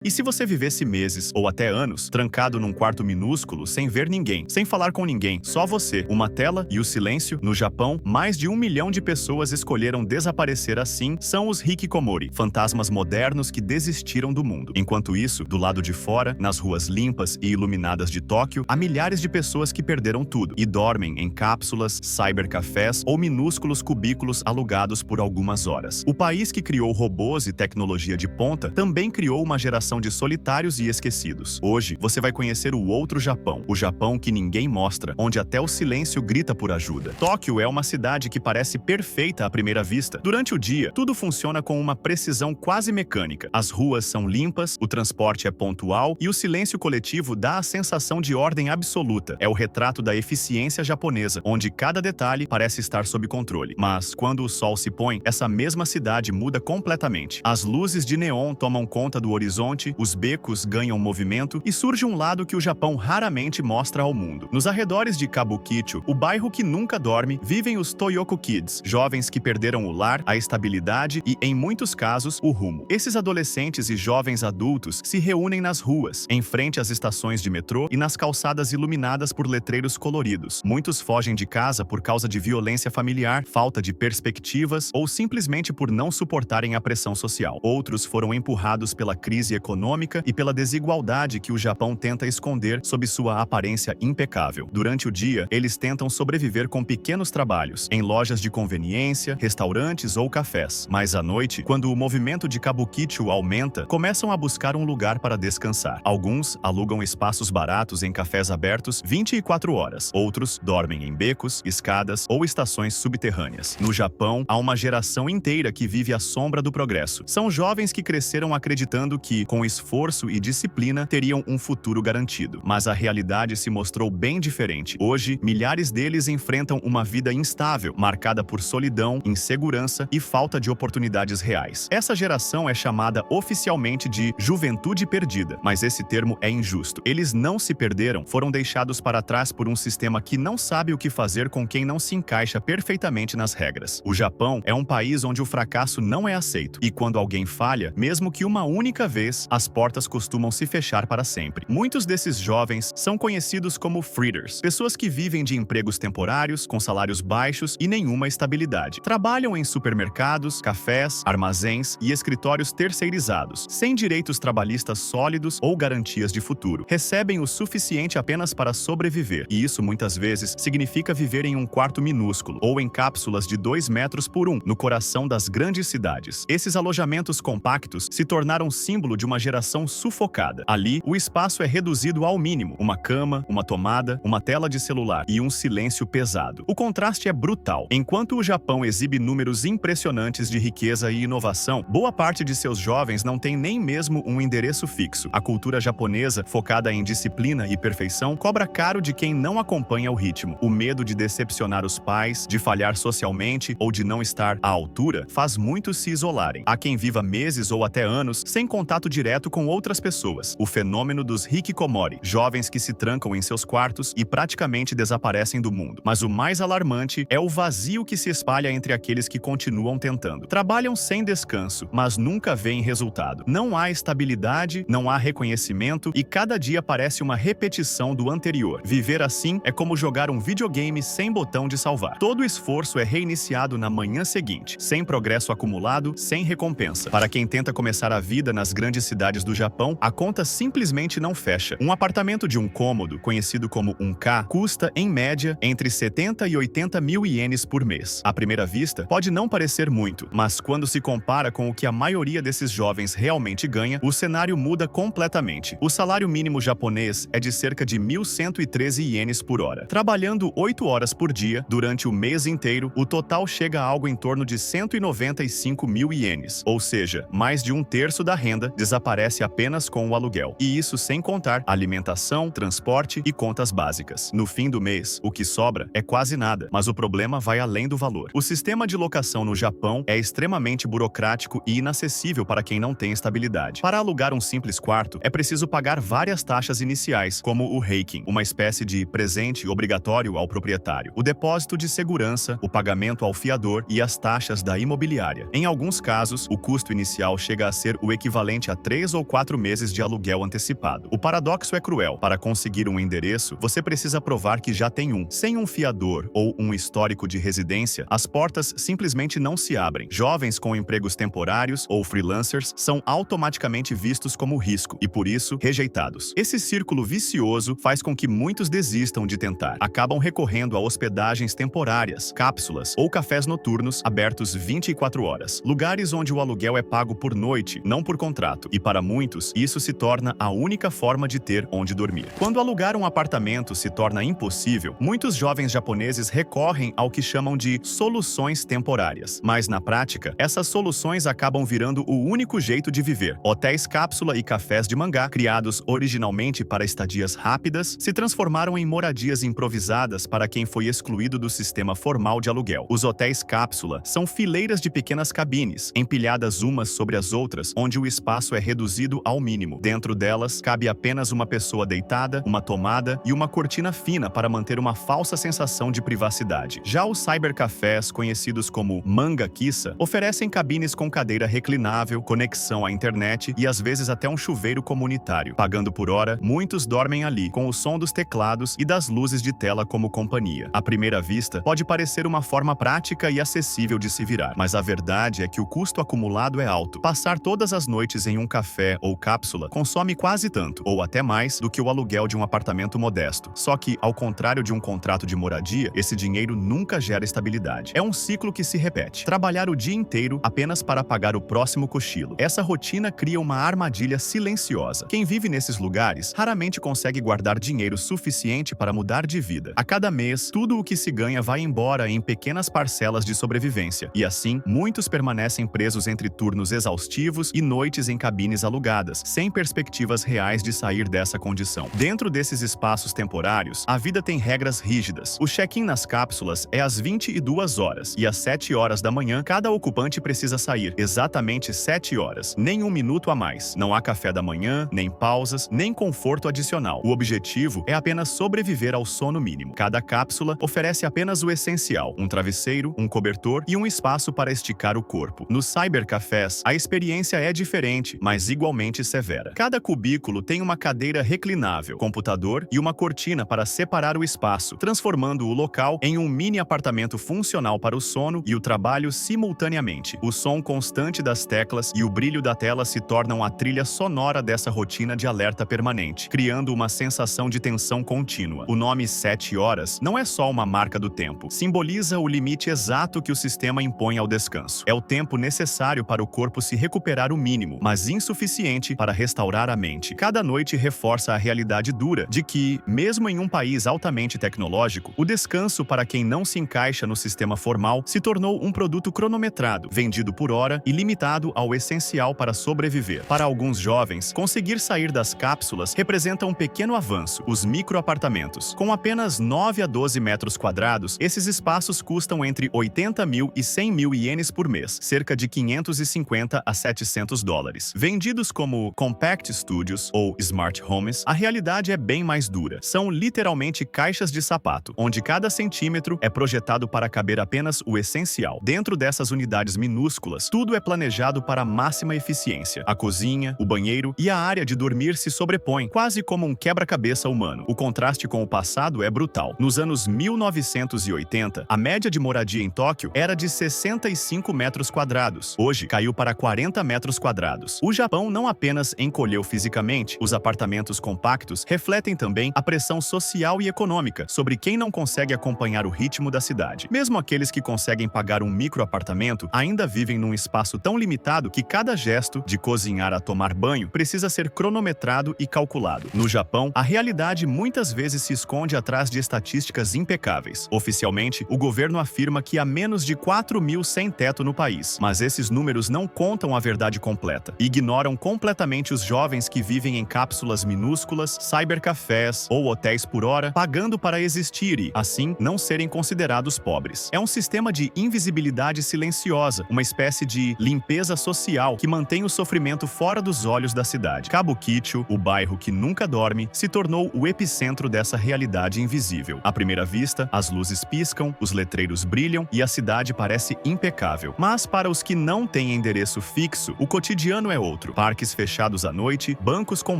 E se você vivesse meses ou até anos trancado num quarto minúsculo sem ver ninguém, sem falar com ninguém, só você, uma tela e o silêncio? No Japão, mais de 1 milhão de pessoas escolheram desaparecer assim. São os hikikomori, fantasmas modernos que desistiram do mundo. Enquanto isso, do lado de fora, nas ruas limpas e iluminadas de Tóquio, há milhares de pessoas que perderam tudo e dormem em cápsulas, cybercafés ou minúsculos cubículos alugados por algumas horas. O país que criou robôs e tecnologia de ponta também criou uma geração de solitários e esquecidos. Hoje, você vai conhecer o outro Japão, o Japão que ninguém mostra, onde até o silêncio grita por ajuda. Tóquio é uma cidade que parece perfeita à primeira vista. Durante o dia, tudo funciona com uma precisão quase mecânica. As ruas são limpas, o transporte é pontual e o silêncio coletivo dá a sensação de ordem absoluta. É o retrato da eficiência japonesa, onde cada detalhe parece estar sob controle. Mas, quando o sol se põe, essa mesma cidade muda completamente. As luzes de neon tomam conta do horizonte, os becos ganham movimento e surge um lado que o Japão raramente mostra ao mundo. Nos arredores de Kabukicho, o bairro que nunca dorme, vivem os Toyoko Kids, jovens que perderam o lar, a estabilidade e, em muitos casos, o rumo. Esses adolescentes e jovens adultos se reúnem nas ruas, em frente às estações de metrô e nas calçadas iluminadas por letreiros coloridos. Muitos fogem de casa por causa de violência familiar, falta de perspectivas ou simplesmente por não suportarem a pressão social. Outros foram empurrados pela crise econômica e pela desigualdade que o Japão tenta esconder sob sua aparência impecável. Durante o dia, eles tentam sobreviver com pequenos trabalhos, em lojas de conveniência, restaurantes ou cafés. Mas à noite, quando o movimento de Kabukicho aumenta, começam a buscar um lugar para descansar. Alguns alugam espaços baratos em cafés abertos 24 horas. Outros dormem em becos, escadas ou estações subterrâneas. No Japão, há uma geração inteira que vive à sombra do progresso. São jovens que cresceram acreditando que, com esforço e disciplina, teriam um futuro garantido. Mas a realidade se mostrou bem diferente. Hoje, milhares deles enfrentam uma vida instável, marcada por solidão, insegurança e falta de oportunidades reais. Essa geração é chamada oficialmente de juventude perdida, mas esse termo é injusto. Eles não se perderam, foram deixados para trás por um sistema que não sabe o que fazer com quem não se encaixa perfeitamente nas regras. O Japão é um país onde o fracasso não é aceito, e quando alguém falha, mesmo que uma única vez, as portas costumam se fechar para sempre. Muitos desses jovens são conhecidos como freeders, pessoas que vivem de empregos temporários, com salários baixos e nenhuma estabilidade. Trabalham em supermercados, cafés, armazéns e escritórios terceirizados, sem direitos trabalhistas sólidos ou garantias de futuro. Recebem o suficiente apenas para sobreviver, e isso muitas vezes significa viver em um quarto minúsculo ou em cápsulas de 2 metros por 1, no coração das grandes cidades. Esses alojamentos compactos se tornaram símbolo de uma geração sufocada. Ali, o espaço é reduzido ao mínimo: uma cama, uma tomada, uma tela de celular e um silêncio pesado. O contraste é brutal. Enquanto o Japão exibe números impressionantes de riqueza e inovação, boa parte de seus jovens não tem nem mesmo um endereço fixo. A cultura japonesa, focada em disciplina e perfeição, cobra caro de quem não acompanha o ritmo. O medo de decepcionar os pais, de falhar socialmente ou de não estar à altura, faz muitos se isolarem. Há quem viva meses ou até anos sem contato direto com outras pessoas. O fenômeno dos hikikomori, jovens que se trancam em seus quartos e praticamente desaparecem do mundo. Mas o mais alarmante é o vazio que se espalha entre aqueles que continuam tentando. Trabalham sem descanso, mas nunca veem resultado. Não há estabilidade, não há reconhecimento e cada dia parece uma repetição do anterior. Viver assim é como jogar um videogame sem botão de salvar. Todo esforço é reiniciado na manhã seguinte, sem progresso acumulado, sem recompensa. Para quem tenta começar a vida nas grandes cidades do Japão, a conta simplesmente não fecha. Um apartamento de um cômodo, conhecido como um K, custa, em média, entre 70 e 80 mil ienes por mês. À primeira vista, pode não parecer muito, mas quando se compara com o que a maioria desses jovens realmente ganha, o cenário muda completamente. O salário mínimo japonês é de cerca de 1.113 ienes por hora. Trabalhando 8 horas por dia, durante o mês inteiro, o total chega a algo em torno de 195 mil ienes, ou seja, mais de um terço da renda desaparece apenas com o aluguel. E isso sem contar alimentação, transporte e contas básicas. No fim do mês, o que sobra é quase nada, mas o problema vai além do valor. O sistema de locação no Japão é extremamente burocrático e inacessível para quem não tem estabilidade. Para alugar um simples quarto, é preciso pagar várias taxas iniciais, como o Heikin, uma espécie de presente obrigatório ao proprietário, o depósito de segurança, o pagamento ao fiador e as taxas da imobiliária. Em alguns casos, o custo inicial chega a ser o equivalente a 3 ou 4 meses de aluguel antecipado. O paradoxo é cruel. Para conseguir um endereço, você precisa provar que já tem um. Sem um fiador ou um histórico de residência, as portas simplesmente não se abrem. Jovens com empregos temporários ou freelancers são automaticamente vistos como risco e, por isso, rejeitados. Esse círculo vicioso faz com que muitos desistam de tentar. Acabam recorrendo a hospedagens temporárias, cápsulas ou cafés noturnos abertos 24 horas. Lugares onde o aluguel é pago por noite, não por contrato. E para muitos, isso se torna a única forma de ter onde dormir. Quando alugar um apartamento se torna impossível, muitos jovens japoneses recorrem ao que chamam de soluções temporárias. Mas, na prática, essas soluções acabam virando o único jeito de viver. Hotéis cápsula e cafés de mangá, criados originalmente para estadias rápidas, se transformaram em moradias improvisadas para quem foi excluído do sistema formal de aluguel. Os hotéis cápsula são fileiras de pequenas cabines, empilhadas umas sobre as outras, onde o espaço é reduzido ao mínimo. Dentro delas, cabe apenas uma pessoa deitada, uma tomada e uma cortina fina para manter uma falsa sensação de privacidade. Já os cybercafés, conhecidos como Manga Kissa, oferecem cabines com cadeira reclinável, conexão à internet e às vezes até um chuveiro comunitário. Pagando por hora, muitos dormem ali, com o som dos teclados e das luzes de tela como companhia. À primeira vista, pode parecer uma forma prática e acessível de se virar, mas a verdade é que o custo acumulado é alto. Passar todas as noites em um café ou cápsula consome quase tanto, ou até mais, do que o aluguel de um apartamento modesto. Só que, ao contrário de um contrato de moradia, esse dinheiro nunca gera estabilidade. É um ciclo que se repete. Trabalhar o dia inteiro apenas para pagar o próximo cochilo. Essa rotina cria uma armadilha silenciosa. Quem vive nesses lugares raramente consegue guardar dinheiro suficiente para mudar de vida. A cada mês, tudo o que se ganha vai embora em pequenas parcelas de sobrevivência. E assim, muitos permanecem presos entre turnos exaustivos e noites em cabines alugadas, sem perspectivas reais de sair dessa condição. Dentro desses espaços temporários, a vida tem regras rígidas. O check-in nas cápsulas é às 22 horas e às 7 horas da manhã, cada ocupante precisa sair. Exatamente 7 horas. Nem um minuto a mais. Não há café da manhã, nem pausas, nem conforto adicional. O objetivo é apenas sobreviver ao sono mínimo. Cada cápsula oferece apenas o essencial: um travesseiro, um cobertor e um espaço para esticar o corpo. Nos cybercafés, a experiência é diferente, mas igualmente severa. Cada cubículo tem uma cadeira reclinável, computador e uma cortina para separar o espaço, transformando o local em um mini apartamento funcional para o sono e o trabalho simultaneamente. O som constante das teclas e o brilho da tela se tornam a trilha sonora dessa rotina de alerta permanente, criando uma sensação de tensão contínua. O nome 7 horas não é só uma marca do tempo. Simboliza o limite exato que o sistema impõe ao descanso. É o tempo necessário para o corpo se recuperar o mínimo, mas insuficiente para restaurar a mente. Cada noite reforça a realidade dura de que, mesmo em um país altamente tecnológico, o descanso para quem não se encaixa no sistema formal se tornou um produto cronometrado, vendido por hora e limitado ao essencial para sobreviver. Para alguns jovens, conseguir sair das cápsulas representa um pequeno avanço: os microapartamentos. Com apenas 9 a 12 metros quadrados, esses espaços custam entre 80 mil e 100 mil ienes por mês, cerca de 550 a 700 dólares. Vendidos como Compact Studios ou Smart Homes, a realidade é bem mais dura. São literalmente caixas de sapato, onde cada centímetro é projetado para caber apenas o essencial. Dentro dessas unidades minúsculas, tudo é planejado para máxima eficiência. A cozinha, o banheiro e a área de dormir se sobrepõem, quase como um quebra-cabeça humano. O contraste com o passado é brutal. Nos anos 1980, a média de moradia em Tóquio era de 65 metros quadrados. Hoje, caiu para 40 metros quadrados. O Japão não apenas encolheu fisicamente, os apartamentos compactos refletem também a pressão social e econômica sobre quem não consegue acompanhar o ritmo da cidade. Mesmo aqueles que conseguem pagar um microapartamento ainda vivem num espaço tão limitado que cada gesto, de cozinhar a tomar banho, precisa ser cronometrado e calculado. No Japão, a realidade muitas vezes se esconde atrás de estatísticas impecáveis. Oficialmente, o governo afirma que há menos de 4 mil sem teto no país, mas esses números não contam a verdade completa. Ignoram completamente os jovens que vivem em cápsulas minúsculas, cybercafés ou hotéis por hora, pagando para existir e, assim, não serem considerados pobres. É um sistema de invisibilidade silenciosa, uma espécie de limpeza social que mantém o sofrimento fora dos olhos da cidade. Kabukicho, o bairro que nunca dorme, se tornou o epicentro dessa realidade invisível. À primeira vista, as luzes piscam, os letreiros brilham e a cidade parece impecável. Mas para os que não têm endereço fixo, o cotidiano é outro. outro. Parques fechados à noite, bancos com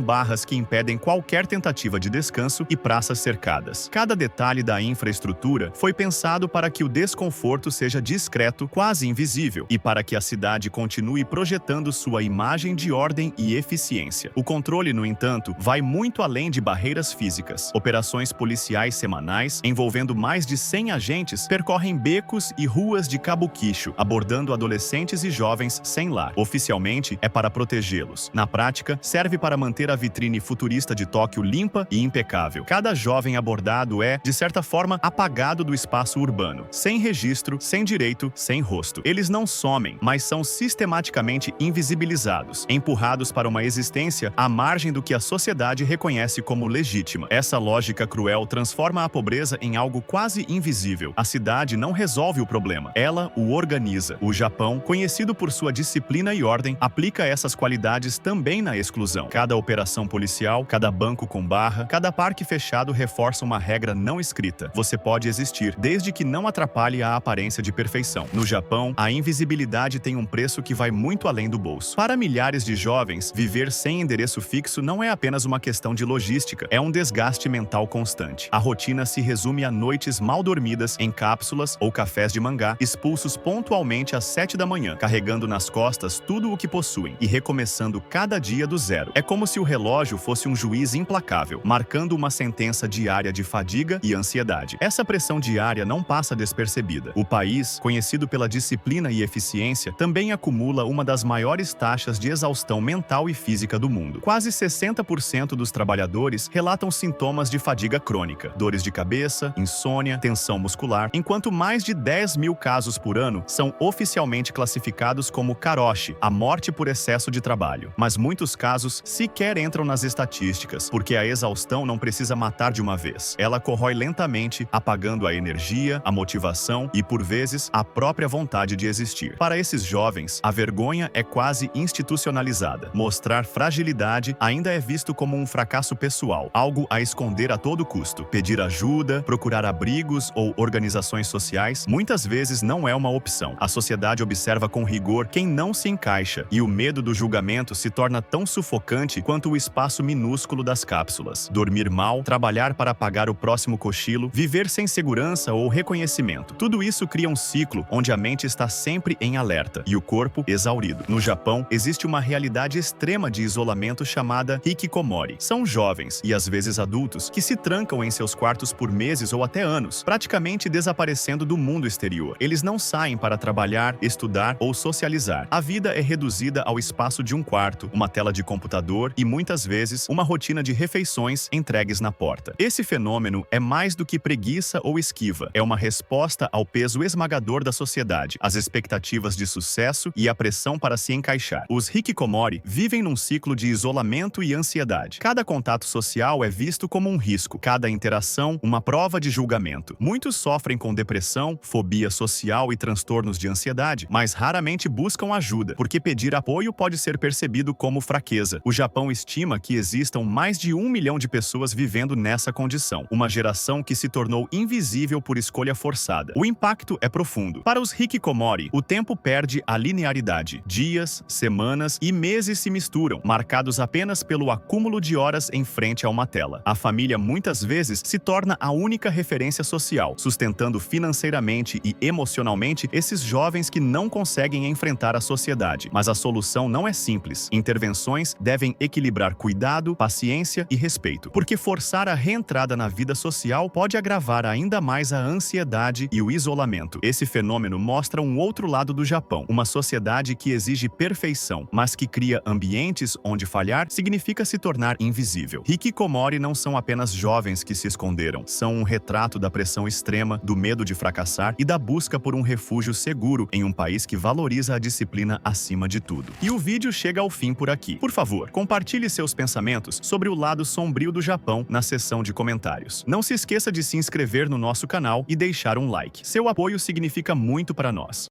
barras que impedem qualquer tentativa de descanso e praças cercadas. Cada detalhe da infraestrutura foi pensado para que o desconforto seja discreto, quase invisível, e para que a cidade continue projetando sua imagem de ordem e eficiência. O controle, no entanto, vai muito além de barreiras físicas. Operações policiais semanais, envolvendo mais de 100 agentes, percorrem becos e ruas de Kabukicho, abordando adolescentes e jovens sem lar. Oficialmente, é para protegê-los. Na prática, serve para manter a vitrine futurista de Tóquio limpa e impecável. Cada jovem abordado é, de certa forma, apagado do espaço urbano. Sem registro, sem direito, sem rosto. Eles não somem, mas são sistematicamente invisibilizados, empurrados para uma existência à margem do que a sociedade reconhece como legítima. Essa lógica cruel transforma a pobreza em algo quase invisível. A cidade não resolve o problema, ela o organiza. O Japão, conhecido por sua disciplina e ordem, aplica essas qualidades também na exclusão. Cada operação policial, cada banco com barra, cada parque fechado reforça uma regra não escrita. Você pode existir, desde que não atrapalhe a aparência de perfeição. No Japão, a invisibilidade tem um preço que vai muito além do bolso. Para milhares de jovens, viver sem endereço fixo não é apenas uma questão de logística, é um desgaste mental constante. A rotina se resume a noites mal dormidas em cápsulas ou cafés de mangá, expulsos pontualmente às 7 da manhã, carregando nas costas tudo o que possuem e recomeçando cada dia do zero. É como se o relógio fosse um juiz implacável, marcando uma sentença diária de fadiga e ansiedade. Essa pressão diária não passa despercebida. O país, conhecido pela disciplina e eficiência, também acumula uma das maiores taxas de exaustão mental e física do mundo. Quase 60% dos trabalhadores relatam sintomas de fadiga crônica, dores de cabeça, insônia, tensão muscular, enquanto mais de 10 mil casos por ano são oficialmente classificados como karoshi, a morte por excesso de trabalho. Mas muitos casos sequer entram nas estatísticas, porque a exaustão não precisa matar de uma vez. Ela corrói lentamente, apagando a energia, a motivação e, por vezes, a própria vontade de existir. Para esses jovens, a vergonha é quase institucionalizada. Mostrar fragilidade ainda é visto como um fracasso pessoal, algo a esconder a todo custo. Pedir ajuda, procurar abrigos ou organizações sociais, muitas vezes não é uma opção. A sociedade observa com rigor quem não se encaixa, e o medo do julgamento se torna tão sufocante quanto o espaço minúsculo das cápsulas. Dormir mal, trabalhar para pagar o próximo cochilo, viver sem segurança ou reconhecimento. Tudo isso cria um ciclo onde a mente está sempre em alerta e o corpo exaurido. No Japão, existe uma realidade extrema de isolamento chamada hikikomori. São jovens, e às vezes adultos, que se trancam em seus quartos por meses ou até anos, praticamente desaparecendo do mundo exterior. Eles não saem para trabalhar, estudar ou socializar. A vida é reduzida ao espaço de um quarto, uma tela de computador e, muitas vezes, uma rotina de refeições entregues na porta. Esse fenômeno é mais do que preguiça ou esquiva. É uma resposta ao peso esmagador da sociedade, às expectativas de sucesso e à pressão para se encaixar. Os hikikomori vivem num ciclo de isolamento e ansiedade. Cada contato social é visto como um risco, cada interação uma prova de julgamento. Muitos sofrem com depressão, fobia social e transtornos de ansiedade, mas raramente buscam ajuda, porque pedir apoio pode ser percebido como fraqueza. O Japão estima que existam mais de 1 milhão de pessoas vivendo nessa condição, uma geração que se tornou invisível por escolha forçada. O impacto é profundo. Para os hikikomori, o tempo perde a linearidade. Dias, semanas e meses se misturam, marcados apenas pelo acúmulo de horas em frente a uma tela. A família muitas vezes se torna a única referência social, sustentando financeiramente e emocionalmente esses jovens que não conseguem enfrentar a sociedade. Mas a solução não é simples. Intervenções devem equilibrar cuidado, paciência e respeito, porque forçar a reentrada na vida social pode agravar ainda mais a ansiedade e o isolamento. Esse fenômeno mostra um outro lado do Japão, uma sociedade que exige perfeição, mas que cria ambientes onde falhar significa se tornar invisível. Hikikomori não são apenas jovens que se esconderam, são um retrato da pressão extrema, do medo de fracassar e da busca por um refúgio seguro em um país que valoriza a disciplina acima de tudo. E o vídeo chega ao fim por aqui. Por favor, compartilhe seus pensamentos sobre o lado sombrio do Japão na seção de comentários. Não se esqueça de se inscrever no nosso canal e deixar um like. Seu apoio significa muito para nós.